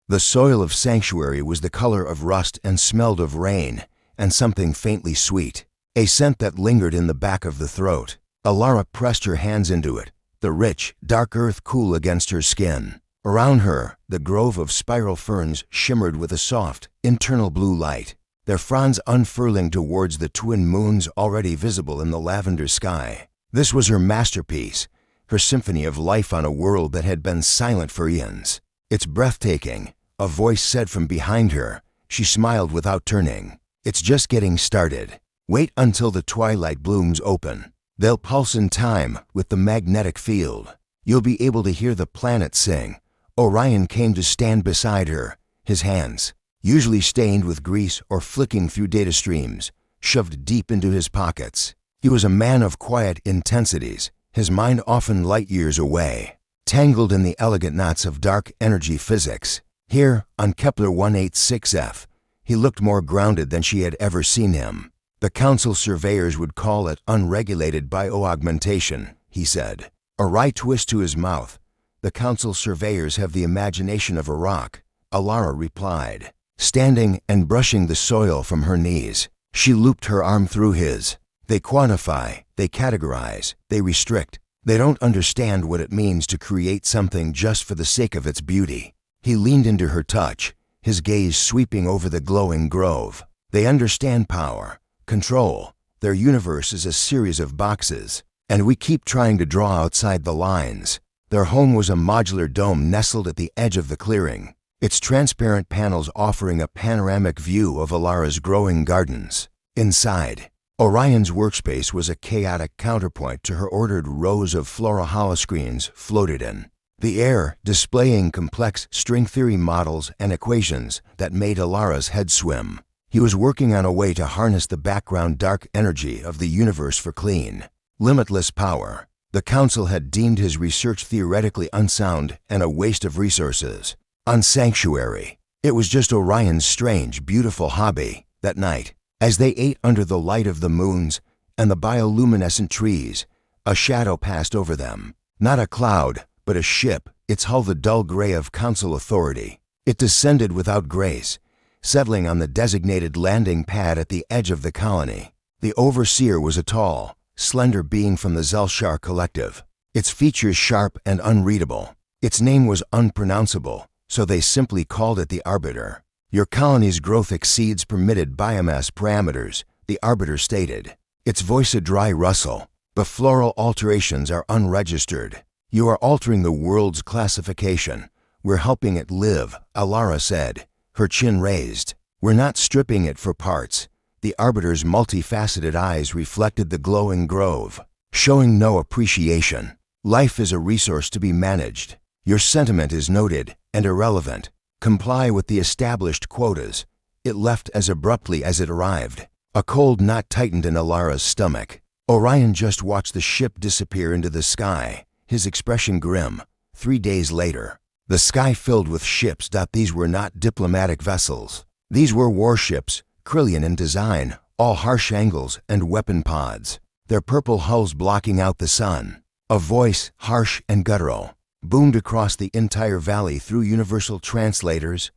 The soil of Sanctuary was the color of rust and smelled of rain and something faintly sweet, a scent that lingered in the back of the throat. Alara pressed her hands into it, the rich, dark earth cool against her skin. Around her, the grove of spiral ferns shimmered with a soft, internal blue light, their fronds unfurling towards the twin moons already visible in the lavender sky. This was her masterpiece, her symphony of life on a world that had been silent for eons. "It's breathtaking," a voice said from behind her. She smiled without turning. "It's just getting started. Wait until the twilight blooms open. They'll pulse in time with the magnetic field. You'll be able to hear the planets sing." Orion came to stand beside her, his hands, usually stained with grease or flicking through data streams, shoved deep into his pockets. He was a man of quiet intensities, his mind often light years away, tangled in the elegant knots of dark energy physics. Here, on Kepler 186f, he looked more grounded than she had ever seen him. "The council surveyors would call it unregulated bioaugmentation," he said. A wry twist to his mouth. "The council surveyors have the imagination of a rock," Alara replied. Standing and brushing the soil from her knees, she looped her arm through his. "They quantify, they categorize, they restrict. They don't understand what it means to create something just for the sake of its beauty." He leaned into her touch, his gaze sweeping over the glowing grove. "They understand power, control. Their universe is a series of boxes, and we keep trying to draw outside the lines." Their home was a modular dome nestled at the edge of the clearing, its transparent panels offering a panoramic view of Alara's growing gardens. Inside, Orion's workspace was a chaotic counterpoint to her ordered rows of flora holoscreens floated in. The air displaying complex string theory models and equations that made Alara's head swim. He was working on a way to harness the background dark energy of the universe for clean, limitless power. The council had deemed his research theoretically unsound and a waste of resources. On Sanctuary, it was just Orion's strange, beautiful hobby. That night, as they ate under the light of the moons and the bioluminescent trees, a shadow passed over them. Not a cloud, but a ship, its hull the dull gray of council authority. It descended without grace, settling on the designated landing pad at the edge of the colony. The overseer was a tall, slender being from the Zelshar collective, its features sharp and unreadable. Its name was unpronounceable, so they simply called it the Arbiter. "Your colony's growth exceeds permitted biomass parameters," the Arbiter stated, its voice a dry rustle. "The floral alterations are unregistered. You are altering the world's classification. We're helping it live," Alara said, her chin raised. "We're not stripping it for parts." The Arbiter's multifaceted eyes reflected the glowing grove, showing no appreciation. "Life is a resource to be managed. Your sentiment is noted and irrelevant. Comply with the established quotas." It left as abruptly as it arrived. A cold knot tightened in Alara's stomach. Orion just watched the ship disappear into the sky, his expression grim. 3 days later, the sky filled with ships. These were not diplomatic vessels. These were warships, Krillian in design, all harsh angles and weapon pods, their purple hulls blocking out the sun. A voice, harsh and guttural, boomed across the entire valley through universal translators.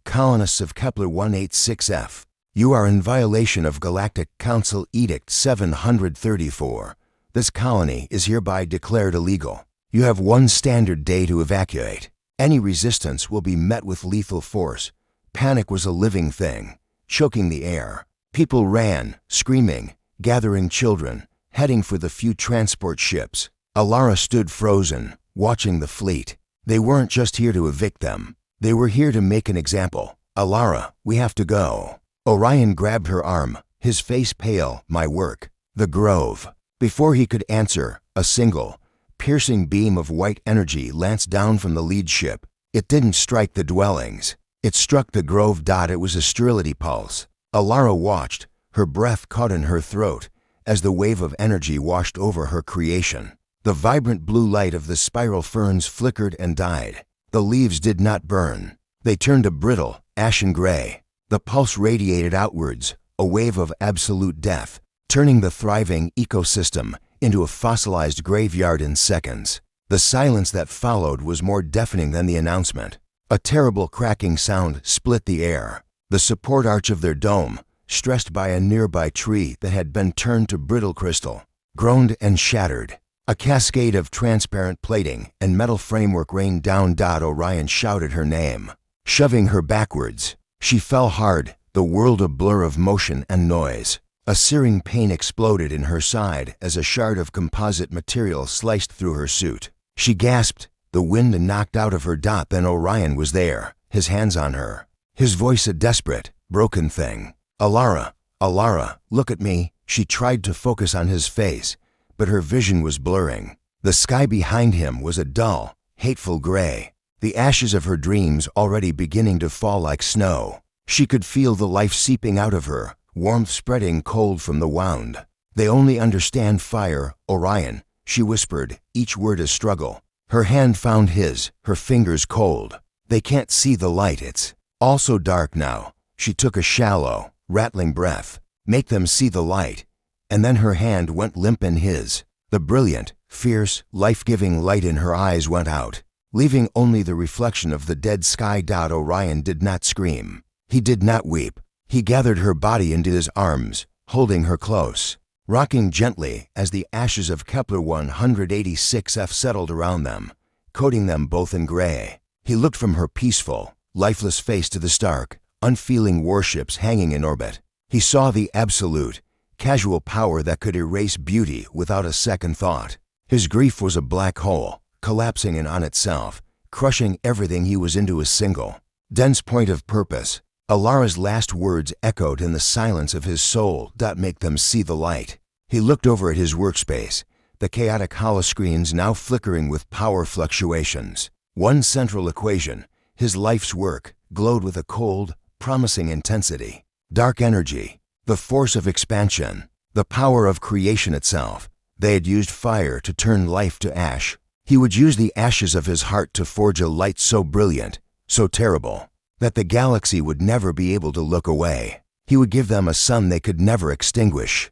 "Colonists of Kepler 186f, you are in violation of Galactic Council Edict 734. This colony is hereby declared illegal. You have 1 standard day to evacuate. Any resistance will be met with lethal force." Panic was a living thing, choking the air. People ran, screaming, gathering children, heading for the few transport ships. Alara stood frozen, watching the fleet. They weren't just here to evict them. They were here to make an example. "Alara, we have to go." Orion grabbed her arm, his face pale. "My work." The grove. Before he could answer, a single, piercing beam of white energy lanced down from the lead ship. It didn't strike the dwellings. It struck the grove. It was a sterility pulse. Alara watched, her breath caught in her throat, as the wave of energy washed over her creation. The vibrant blue light of the spiral ferns flickered and died. The leaves did not burn. They turned a brittle, ashen gray. The pulse radiated outwards, a wave of absolute death, turning the thriving ecosystem into a fossilized graveyard in seconds. The silence that followed was more deafening than the announcement. A terrible cracking sound split the air. The support arch of their dome, stressed by a nearby tree that had been turned to brittle crystal, groaned and shattered. A cascade of transparent plating and metal framework rained down. Orion shouted her name, shoving her backwards. She fell hard, the world a blur of motion and noise. A searing pain exploded in her side as a shard of composite material sliced through her suit. She gasped, the wind knocked out of her. Then Orion was there, his hands on her, his voice a desperate, broken thing. Alara, Alara, look at me. She tried to focus on his face, but her vision was blurring. The sky behind him was a dull, hateful gray, the ashes of her dreams already beginning to fall like snow. She could feel the life seeping out of her, warmth spreading cold from the wound. They only understand fire, Orion, she whispered, each word a struggle. Her hand found his, her fingers cold. They can't see the light, it's all so dark now. She took a shallow, rattling breath. Make them see the light. And then her hand went limp in his. The brilliant, fierce, life-giving light in her eyes went out, leaving only the reflection of the dead sky. Orion did not scream. He did not weep. He gathered her body into his arms, holding her close, rocking gently as the ashes of Kepler 186f settled around them, coating them both in gray. He looked from her peaceful, lifeless face to the stark, unfeeling warships hanging in orbit. He saw the absolute, casual power that could erase beauty without a second thought. His grief was a black hole, collapsing in on itself, crushing everything he was into a single, dense point of purpose. Alara's last words echoed in the silence of his soul. Make them see the light. He looked over at his workspace, the chaotic holoscreens now flickering with power fluctuations. One central equation, his life's work, glowed with a cold, promising intensity. Dark energy, the force of expansion, the power of creation itself. They had used fire to turn life to ash. He would use the ashes of his heart to forge a light so brilliant, so terrible, that the galaxy would never be able to look away. He would give them a sun they could never extinguish.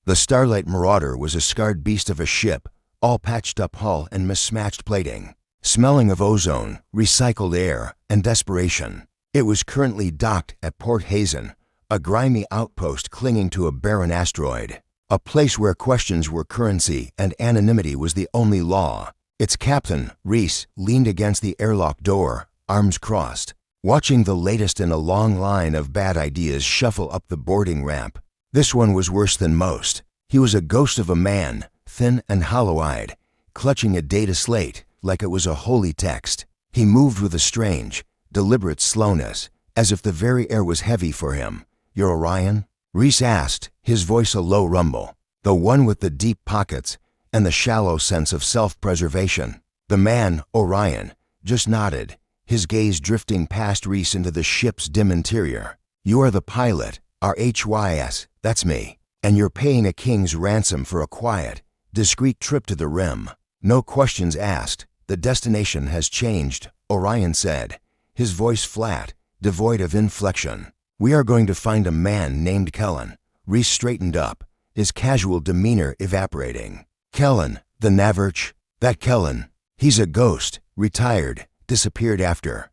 The Starlight Marauder was a scarred beast of a ship, all patched up hull and mismatched plating, smelling of ozone, recycled air, and desperation. It was currently docked at Port Hazen, a grimy outpost clinging to a barren asteroid, a place where questions were currency and anonymity was the only law. Its captain, Reese, leaned against the airlock door, arms crossed, watching the latest in a long line of bad ideas shuffle up the boarding ramp. This one was worse than most. He was a ghost of a man, thin and hollow-eyed, clutching a data slate like it was a holy text. He moved with a strange, deliberate slowness, as if the very air was heavy for him. "You're Orion?" Reese asked, his voice a low rumble, the one with the deep pockets and the shallow sense of self-preservation. The man, Orion, just nodded, his gaze drifting past Reese into the ship's dim interior. "You are the pilot, our HYS, that's me, and you're paying a king's ransom for a quiet, discreet trip to the rim. No questions asked. The destination has changed," Orion said, his voice flat, devoid of inflection. "We are going to find a man named Kellen." Reese straightened up, his casual demeanor evaporating. "Kellen, the Navarch? That Kellen? He's a ghost, retired, disappeared after.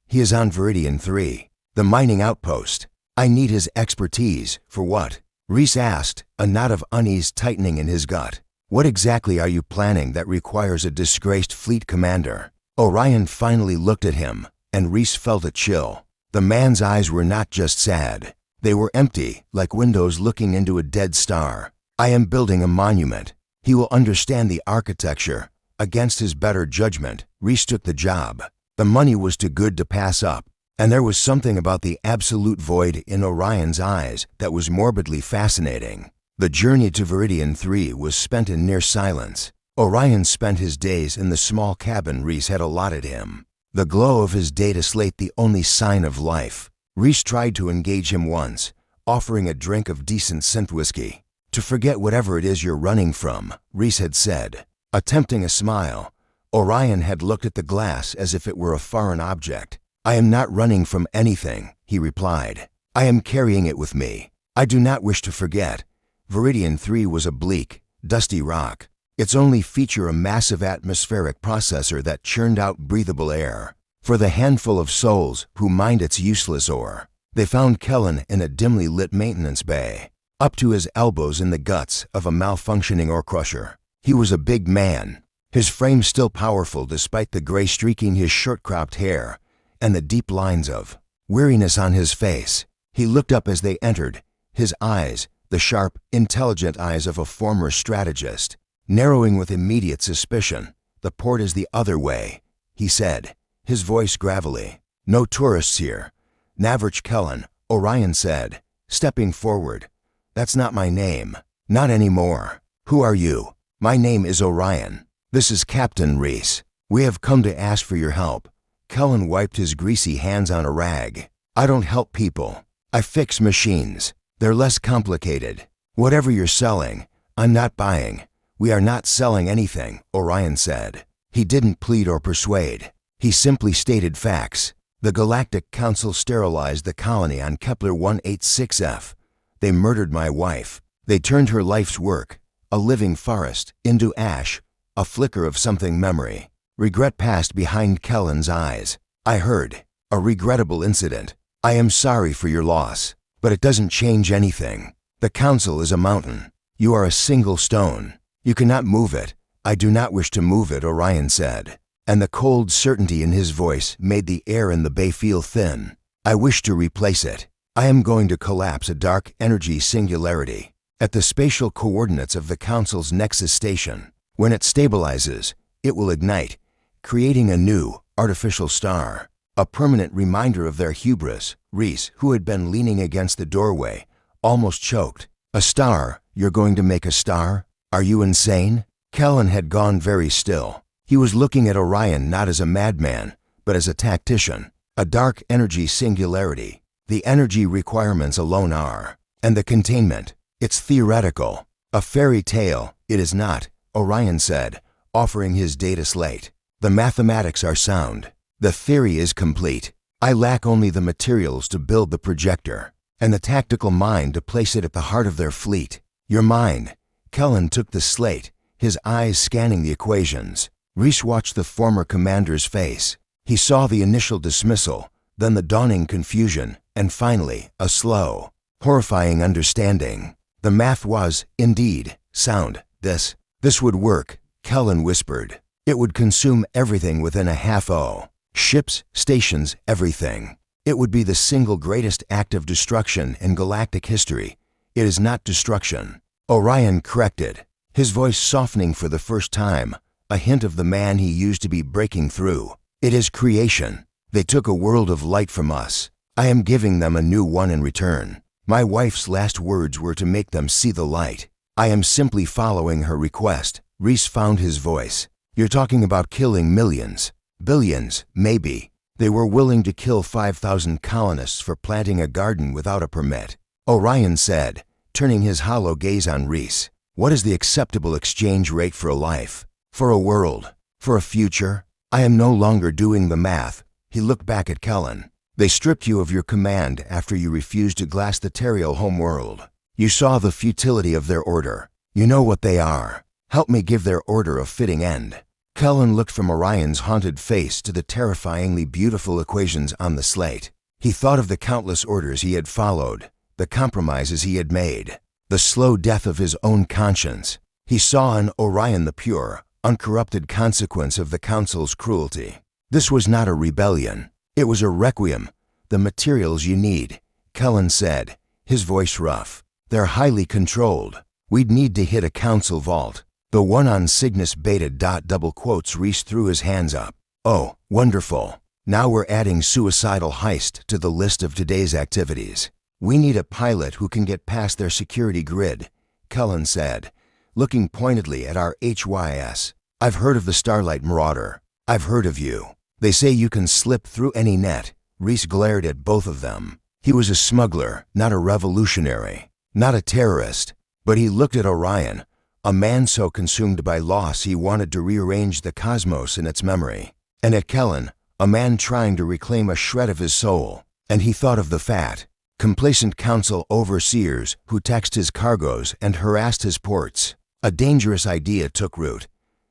He is on Viridian 3, the mining outpost. I need his expertise." "For what?" Reese asked, a knot of unease tightening in his gut. "What exactly are you planning that requires a disgraced fleet commander?" Orion finally looked at him, and Reese felt a chill. The man's eyes were not just sad. They were empty, like windows looking into a dead star. "I am building a monument. He will understand the architecture." Against his better judgment, Reese took the job. The money was too good to pass up, and there was something about the absolute void in Orion's eyes that was morbidly fascinating. The journey to Viridian 3 was spent in near silence. Orion spent his days in the small cabin Reese had allotted him, the glow of his data slate the only sign of life. Reese tried to engage him once, offering a drink of decent synth whiskey. "To forget whatever it is you're running from," Reese had said. Attempting a smile, Orion had looked at the glass as if it were a foreign object. "I am not running from anything," he replied. "I am carrying it with me. I do not wish to forget." Viridian 3 was a bleak, dusty rock, Its only feature a massive atmospheric processor that churned out breathable air. For the handful of souls who mined its useless ore, they found Kellen in a dimly lit maintenance bay, up to his elbows in the guts of a malfunctioning ore crusher. He was a big man, his frame still powerful despite the gray streaking his short-cropped hair and the deep lines of weariness on his face. He looked up as they entered, his eyes, the sharp, intelligent eyes of a former strategist, narrowing with immediate suspicion. "The port is the other way," he said, his voice gravelly. "No tourists here." "Navrich Kellen," Orion said, stepping forward. "That's not my name. Not anymore." "Who are you?" "My name is Orion. This is Captain Reese. We have come to ask for your help." Kellen wiped his greasy hands on a rag. "I don't help people. I fix machines. They're less complicated. Whatever you're selling, I'm not buying." "We are not selling anything," Orion said. He didn't plead or persuade. He simply stated facts. "The Galactic Council sterilized the colony on Kepler 186F. They murdered my wife. They turned her life's work, a living forest, into ash, a flicker of something memory." Regret passed behind Kellen's eyes. "I heard. A regrettable incident. I am sorry for your loss. But it doesn't change anything. The Council is a mountain. You are a single stone. You cannot move it." "I do not wish to move it," Orion said, and the cold certainty in his voice made the air in the bay feel thin. "I wish to replace it. I am going to collapse a dark energy singularity at the spatial coordinates of the Council's Nexus station. When it stabilizes, it will ignite, creating a new, artificial star, a permanent reminder of their hubris." Reese, who had been leaning against the doorway, almost choked. "A star? You're going to make a star? Are you insane?" Kellen had gone very still. He was looking at Orion not as a madman, but as a tactician. "A dark energy singularity. The energy requirements alone are. And the containment. It's theoretical. A fairy tale. It is not," Orion said, offering his data slate. "The mathematics are sound. The theory is complete. I lack only the materials to build the projector, and the tactical mind to place it at the heart of their fleet. Your mind." Kellen took the slate, his eyes scanning the equations. Reese watched the former commander's face. He saw the initial dismissal, then the dawning confusion, and finally, a slow, horrifying understanding. The math was, indeed, sound. This would work, Kellen whispered. It would consume everything within a half-O. Ships, stations, everything. It would be the single greatest act of destruction in galactic history. It is not destruction. Orion corrected, his voice softening for the first time, a hint of the man he used to be breaking through. It is creation. They took a world of light from us. I am giving them a new one in return. My wife's last words were to make them see the light. I am simply following her request. Reese found his voice. You're talking about killing millions. Billions, maybe. They were willing to kill 5,000 colonists for planting a garden without a permit. Orion said, turning his hollow gaze on Reese. What is the acceptable exchange rate for a life? For a world? For a future? I am no longer doing the math. He looked back at Kellen. They stripped you of your command after you refused to glass the Terriel homeworld. You saw the futility of their order. You know what they are. Help me give their order a fitting end. Kellen looked from Orion's haunted face to the terrifyingly beautiful equations on the slate. He thought of the countless orders he had followed, the compromises he had made, the slow death of his own conscience. He saw in Orion the pure, uncorrupted consequence of the Council's cruelty. This was not a rebellion. It was a requiem. The materials you need, Kellen said, his voice rough. They're highly controlled. We'd need to hit a Council vault. The one on Cygnus Beta. Double quotes. Reese threw his hands up. Oh, wonderful. Now we're adding suicidal heist to the list of today's activities. We need a pilot who can get past their security grid, Kellen said, looking pointedly at our HYS. I've heard of the Starlight Marauder. I've heard of you. They say you can slip through any net. Reese glared at both of them. He was a smuggler, not a revolutionary, not a terrorist. But he looked at Orion, a man so consumed by loss he wanted to rearrange the cosmos in its memory. And at Kellen, a man trying to reclaim a shred of his soul. And he thought of the fat, complacent council overseers who taxed his cargoes and harassed his ports. A dangerous idea took root.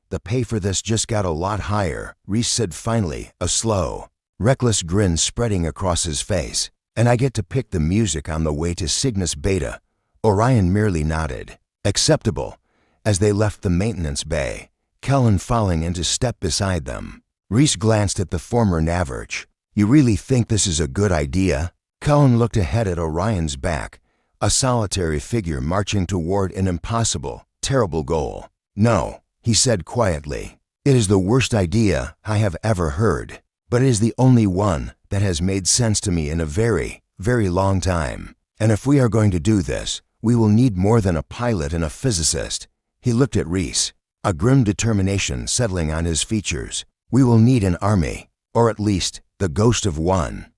The pay for this just got a lot higher, Reese said finally, a slow, reckless grin spreading across his face. And I get to pick the music on the way to Cygnus Beta. Orion merely nodded. Acceptable. As they left the maintenance bay, Kellen falling into step beside them. Reese glanced at the former Navarch. You really think this is a good idea? Kellen looked ahead at Orion's back, a solitary figure marching toward an impossible, terrible goal. No, he said quietly. It is the worst idea I have ever heard, but it is the only one that has made sense to me in a very, very long time. And if we are going to do this, we will need more than a pilot and a physicist. He looked at Reese, a grim determination settling on his features. We will need an army, or at least the ghost of one.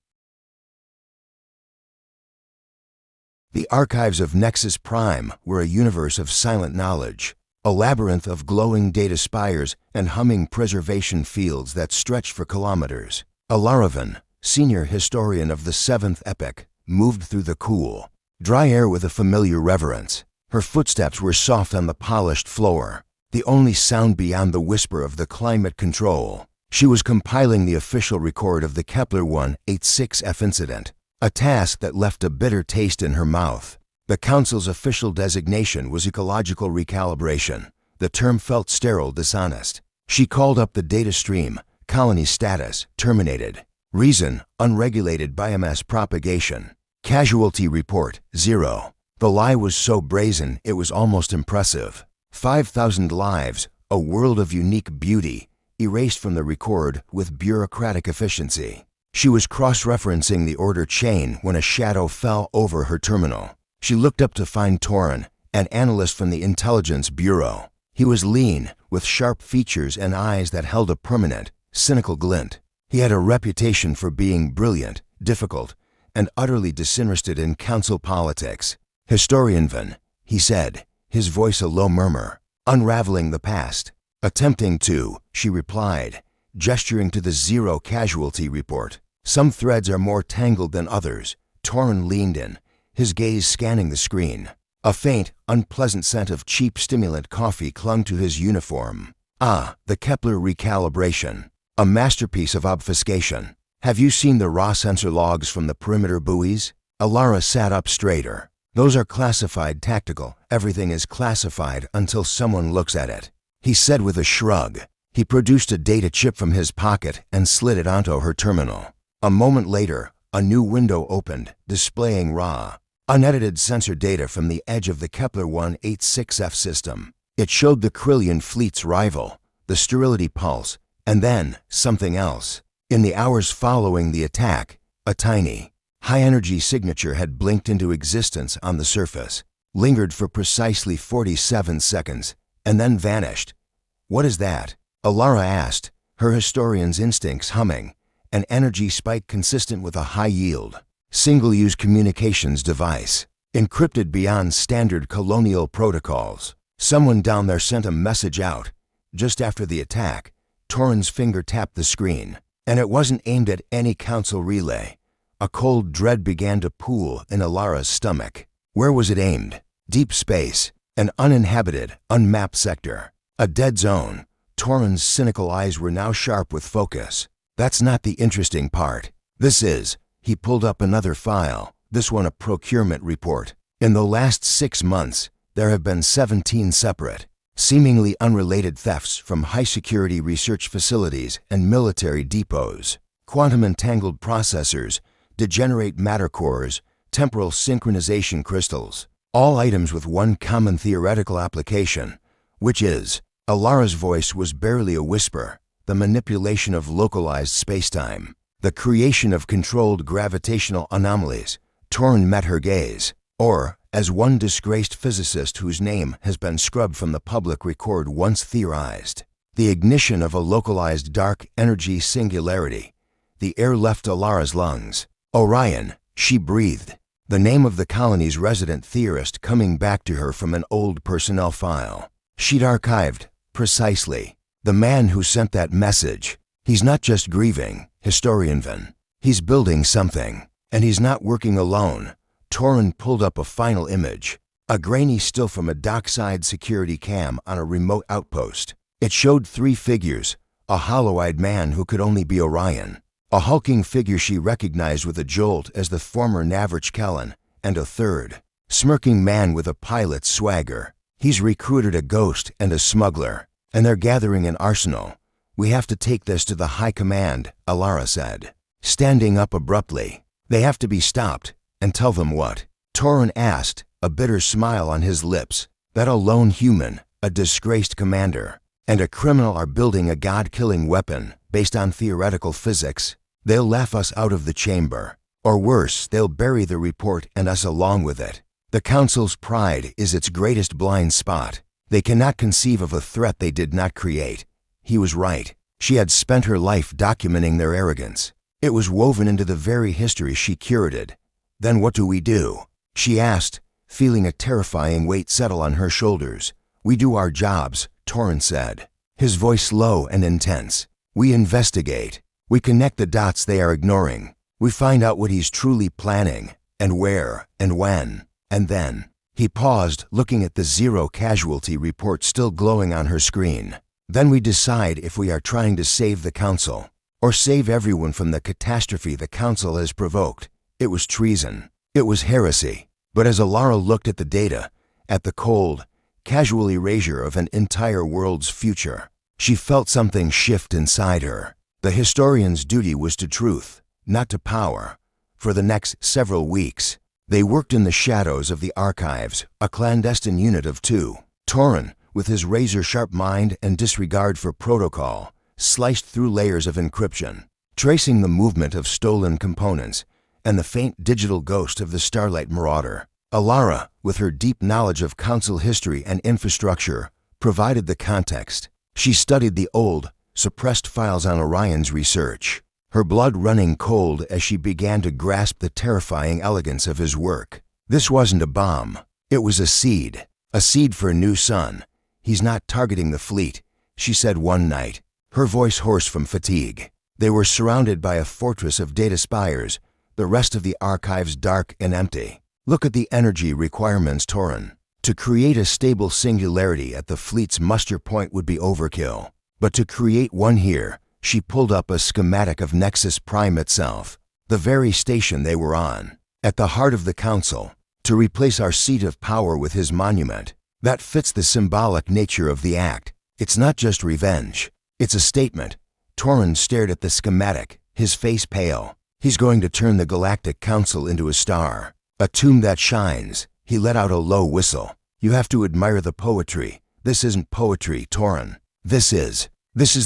The archives of Nexus Prime were a universe of silent knowledge, a labyrinth of glowing data spires and humming preservation fields that stretched for kilometers. Alaravan, senior historian of the seventh epoch, moved through the cool, dry air with a familiar reverence. Her footsteps were soft on the polished floor, the only sound beyond the whisper of the climate control. She was compiling the official record of the Kepler 186F incident, a task that left a bitter taste in her mouth. The Council's official designation was ecological recalibration. The term felt sterile, dishonest. She called up the data stream. Colony status, terminated. Reason, unregulated biomass propagation. Casualty report, 0. The lie was so brazen it was almost impressive. 5,000 lives, a world of unique beauty, erased from the record with bureaucratic efficiency. She was cross-referencing the order chain when a shadow fell over her terminal. She looked up to find Torin, an analyst from the Intelligence Bureau. He was lean, with sharp features and eyes that held a permanent, cynical glint. He had a reputation for being brilliant, difficult, and utterly disinterested in council politics. Historian Van, he said, his voice a low murmur. Unraveling the past. Attempting to, she replied, gesturing to the 0 casualty report. Some threads are more tangled than others. Torin leaned in, his gaze scanning the screen. A faint, unpleasant scent of cheap stimulant coffee clung to his uniform. Ah, the Kepler recalibration. A masterpiece of obfuscation. Have you seen the raw sensor logs from the perimeter buoys? Alara sat up straighter. Those are classified tactical. Everything is classified until someone looks at it. He said with a shrug. He produced a data chip from his pocket and slid it onto her terminal. A moment later, a new window opened, displaying raw, unedited sensor data from the edge of the Kepler 186F system. It showed the Krillian fleet's rival, the sterility pulse, and then something else. In the hours following the attack, a tiny, high-energy signature had blinked into existence on the surface, lingered for precisely 47 seconds, and then vanished. What is that? Alara asked, her historian's instincts humming, an energy spike consistent with a high-yield, single-use communications device, encrypted beyond standard colonial protocols. Someone down there sent a message out. Just after the attack, Torin's finger tapped the screen, and it wasn't aimed at any council relay. A cold dread began to pool in Alara's stomach. Where was it aimed? Deep space, an uninhabited, unmapped sector, a dead zone. Torin's cynical eyes were now sharp with focus. That's not the interesting part. This is, he pulled up another file, this one a procurement report. In the last 6 months, there have been 17 separate, seemingly unrelated thefts from high-security research facilities and military depots. Quantum-entangled processors, degenerate matter cores, temporal synchronization crystals, all items with one common theoretical application, which is, Alara's voice was barely a whisper, the manipulation of localized spacetime, the creation of controlled gravitational anomalies. Torin met her gaze, or, as one disgraced physicist whose name has been scrubbed from the public record once theorized, the ignition of a localized dark energy singularity. The air left Alara's lungs. Orion, she breathed, the name of the colony's resident theorist coming back to her from an old personnel file. She'd archived, precisely, the man who sent that message. He's not just grieving, historian Van. He's building something, and he's not working alone. Torin pulled up a final image, A grainy still from a dockside security cam on a remote outpost. It showed 3 figures, a hollow-eyed man who could only be Orion, a hulking figure she recognized with a jolt as the former Navrich Kellen, and a third, smirking man with a pilot's swagger. He's recruited a ghost and a smuggler, and they're gathering an arsenal. We have to take this to the high command, Alara said, standing up abruptly. They have to be stopped, and tell them what? Torin asked, a bitter smile on his lips. That a lone human, a disgraced commander, and a criminal are building a god-killing weapon based on theoretical physics. They'll laugh us out of the chamber. Or worse, they'll bury the report and us along with it. The Council's pride is its greatest blind spot. They cannot conceive of a threat they did not create. He was right. She had spent her life documenting their arrogance. It was woven into the very history she curated. Then what do we do? She asked, feeling a terrifying weight settle on her shoulders. We do our jobs, Torin said, his voice low and intense. We investigate. We connect the dots they are ignoring. We find out what he's truly planning, and where, and when, and then. He paused, looking at the 0 casualty report still glowing on her screen. Then we decide if we are trying to save the Council, or save everyone from the catastrophe the Council has provoked. It was treason. It was heresy. But as Alara looked at the data, at the cold, casual erasure of an entire world's future, she felt something shift inside her. The historian's duty was to truth, not to power. For the next several weeks, they worked in the shadows of the archives, a clandestine unit of 2. Torin, with his razor-sharp mind and disregard for protocol, sliced through layers of encryption, tracing the movement of stolen components and the faint digital ghost of the Starlight Marauder. Alara, with her deep knowledge of Council history and infrastructure, provided the context. She studied the old, suppressed files on Orion's research, her blood running cold as she began to grasp the terrifying elegance of his work. This wasn't a bomb. It was a seed for a new sun. He's not targeting the fleet, she said one night, her voice hoarse from fatigue. They were surrounded by a fortress of data spires, the rest of the archives dark and empty. Look at the energy requirements, Torin. To create a stable singularity at the fleet's muster point would be overkill. But to create one here, she pulled up a schematic of Nexus Prime itself, the very station they were on, at the heart of the Council, to replace our seat of power with his monument. That fits the symbolic nature of the act. It's not just revenge. It's a statement. Torin stared at the schematic, his face pale. He's going to turn the Galactic Council into a star, a tomb that shines. He let out a low whistle. You have to admire the poetry. This isn't poetry, Torin. This is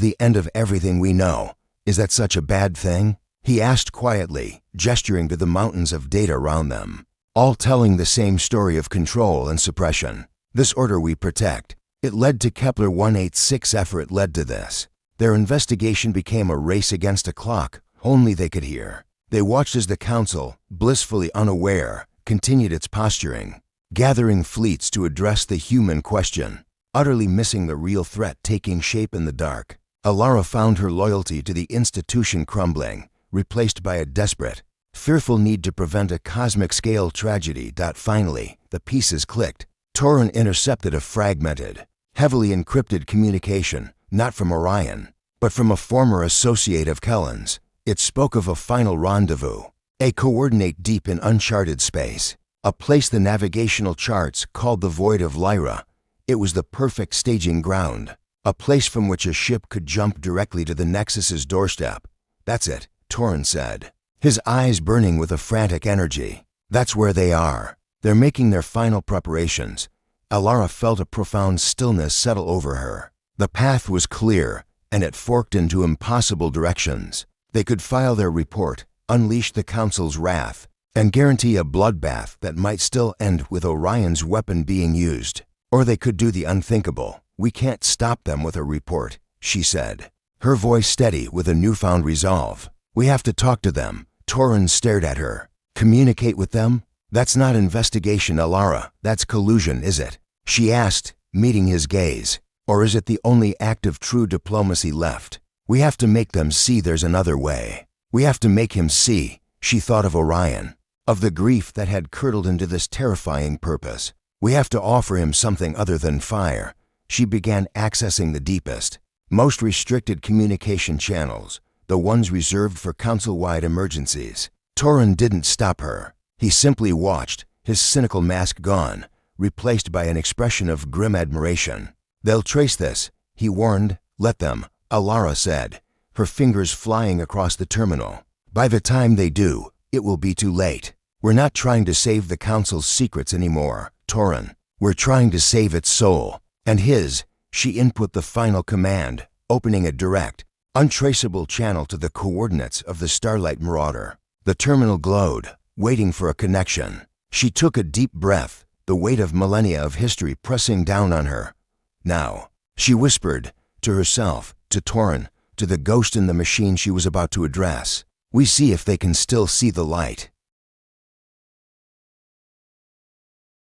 the end of everything we know. Is that such a bad thing? He asked quietly, gesturing to the mountains of data around them, all telling the same story of control and suppression. This order we protect. It led to Kepler 186 effort led to this. Their investigation became a race against a clock only they could hear. They watched as the Council, blissfully unaware, continued its posturing, gathering fleets to address the human question, utterly missing the real threat taking shape in the dark. Alara found her loyalty to the institution crumbling, replaced by a desperate, fearful need to prevent a cosmic-scale tragedy. Finally, the pieces clicked. Torin intercepted a fragmented, heavily encrypted communication, not from Orion, but from a former associate of Kellen's. It spoke of a final rendezvous, a coordinate deep in uncharted space, a place the navigational charts called the Void of Lyra. It was the perfect staging ground, a place from which a ship could jump directly to the Nexus's doorstep. That's it, Torin said, his eyes burning with a frantic energy. That's where they are. They're making their final preparations. Alara felt a profound stillness settle over her. The path was clear, and it forked into impossible directions. They could file their report, unleash the Council's wrath, and guarantee a bloodbath that might still end with Orion's weapon being used. Or they could do the unthinkable. We can't stop them with a report, she said, her voice steady with a newfound resolve. We have to talk to them. Torin stared at her. Communicate with them? That's not investigation, Alara. That's collusion, is it? She asked, meeting his gaze. Or is it the only act of true diplomacy left? We have to make them see there's another way. We have to make him see. She thought of Orion, of the grief that had curdled into this terrifying purpose. We have to offer him something other than fire. She began accessing the deepest, most restricted communication channels, the ones reserved for council-wide emergencies. Torin didn't stop her. He simply watched, his cynical mask gone, replaced by an expression of grim admiration. "They'll trace this," he warned. "Let them," Alara said, her fingers flying across the terminal. "By the time they do, it will be too late. We're not trying to save the Council's secrets anymore, Torin. We're trying to save its soul." And his. She input the final command, opening a direct, untraceable channel to the coordinates of the Starlight Marauder. The terminal glowed, waiting for a connection. She took a deep breath, the weight of millennia of history pressing down on her. "Now," she whispered, to herself, to Torin, to the ghost in the machine she was about to address. "We see if they can still see the light."